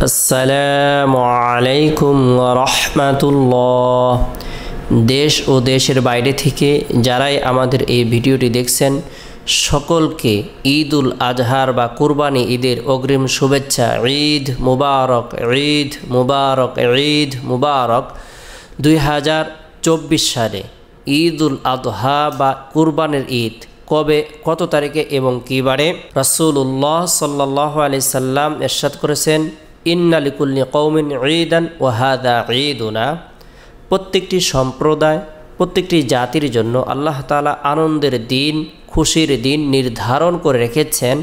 আসসালামু আলাইকুম ওয়া রাহমাতুল্লাহ। দেশ ও দেশের বাইরে থেকে যারাই আমাদের এই ভিডিওটি দেখছেন সকলকে ঈদ উল আজহার বা কুরবানি ঈদের অগ্রিম শুভেচ্ছা। ঈদ মুবারক, ঈদ মুবারক, ঈদ মুবারক। 2024 সালে ঈদ উল আজহা বা কুরবানির ঈদ কবে, কত তারিখে এবং কী বারে? রাসূলুল্লাহ সাল্লাল্লাহু আলাইহি সাল্লাম ইরশাদ করেছেন, ইন্না লিকুল্লি কওমিন ঈদান ওয়া হাযা ঈদুনা। প্রত্যেকটি সম্প্রদায়, প্রত্যেকটি জাতির জন্য আল্লাহ তাআলা আনন্দের দিন, খুশির দিন নির্ধারণ করে রেখেছেন।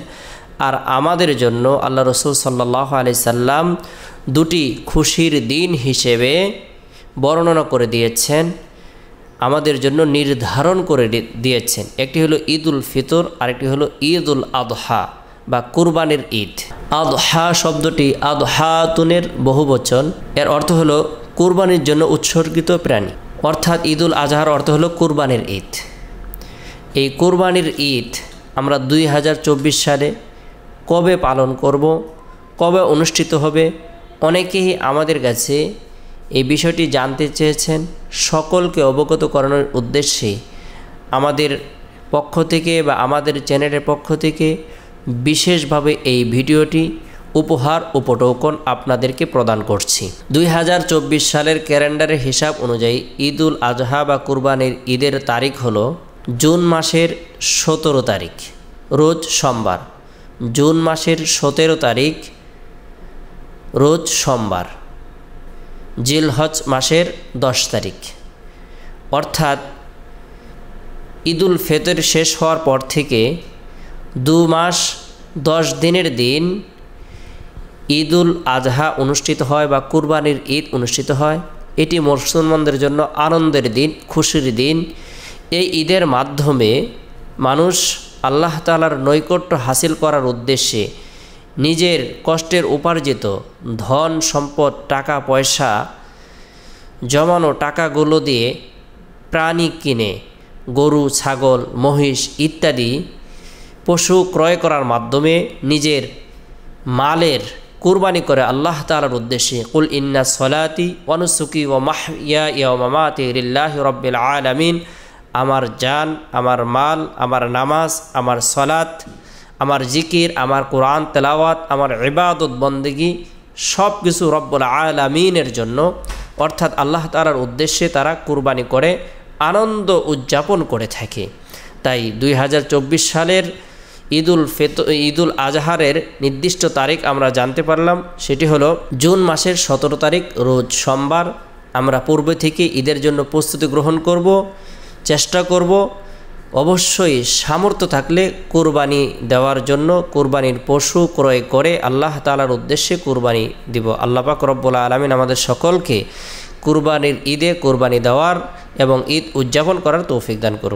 আর আমাদের জন্য আল্লাহ রাসূল সাল্লাল্লাহু আলাইহি সাল্লাম দুটি খুশির দিন হিসেবে বর্ণনা করে দিয়েছেন, আমাদের জন্য নির্ধারণ করে দিয়েছেন। একটি হলো ঈদ উল ফিতর, আরেকটি হলো ঈদ উল আদহা বা কুরবানির ঈদ। আদহা শব্দটি আদহাতুনের বহুবচন। এর অর্থ হলো কুরবানির জন্য উৎসর্গিত প্রাণী, অর্থাৎ ঈদ উল আজহার অর্থ হলো কুরবানির ঈদ। এই কুরবানির ঈদ আমরা 2024 সালে কবে পালন করব, কবে অনুষ্ঠিত হবে, অনেকেই আমাদের কাছে এই বিষয়টি জানতে চেয়েছেন। সকলকে অবগত করানোর উদ্দেশ্যে আমাদের পক্ষ থেকে বা আমাদের চ্যানেলের পক্ষ থেকে বিশেষভাবে এই ভিডিওটি উপহার উপটোকন আপনাদেরকে প্রদান করছি। 2024 সালের ক্যালেন্ডারের হিসাব অনুযায়ী ঈদ উল আজহা বা কুরবানির ঈদের তারিখ হলো জুন মাসের 17 তারিখ, রোজ সোমবার। জুন মাসের 17 তারিখ রোজ সোমবার, জিলহজ মাসের 10 তারিখ। অর্থাৎ ঈদ উল ফিতর শেষ হওয়ার পর থেকে 2 মাস 10 দিনের দিন ঈদ উল আজহা অনুষ্ঠিত হয় বা কুরবানির ঈদ অনুষ্ঠিত হয়। এটি মুসলমানদের জন্য আনন্দের দিন, খুশির দিন। এই ঈদের মাধ্যমে মানুষ আল্লাহ তাআলার নৈকট্য হাসিল করার উদ্দেশ্যে নিজের কষ্টের উপার্জিত ধন সম্পদ, টাকা পয়সা, জমানো টাকাগুলো দিয়ে প্রাণী কিনে, গরু, ছাগল, মহিষ ইত্যাদি পশু ক্রয় করার মাধ্যমে নিজের মালের কুরবানি করে আল্লাহ তাআলার উদ্দেশ্যে। কুল ইন্না সলাতি ওয়া নুসুকি ওয়া মাহইয়ায়া ওয়া মামাতি লিল্লাহি রাব্বিল আলামিন। আমার জান, আমার মাল, আমার নামাজ, আমার সলাত, আমার জিকির, আমার কোরআন তেলাওয়াত, আমার ইবাদত বন্দেগী সব কিছু রব্বুল আলামিনের জন্য, অর্থাৎ আল্লাহ তাআলার উদ্দেশ্যে তারা কুরবানি করে আনন্দ উদযাপন করে থাকে। তাই 2024 সালের ঈদ উল আজহারের নির্দিষ্ট তারিখ আমরা জানতে পারলাম। সেটি হলো জুন মাসের 17 তারিখ, রোজ সোমবার। আমরা পূর্বে থেকে ঈদের জন্য প্রস্তুতি গ্রহণ করব, চেষ্টা করব। অবশ্যই সামর্থ্য থাকলে কুরবানি দেওয়ার জন্য কুরবানির পশু ক্রয় করে আল্লাহ তাআলার উদ্দেশ্যে কুরবানি দিব। আল্লাহ পাক রব্বুল আলামিন আমাদের সকলকে কুরবানির ঈদে কুরবানি দেওয়ার এবং ঈদ উদযাপন করার তৌফিক দান করুন।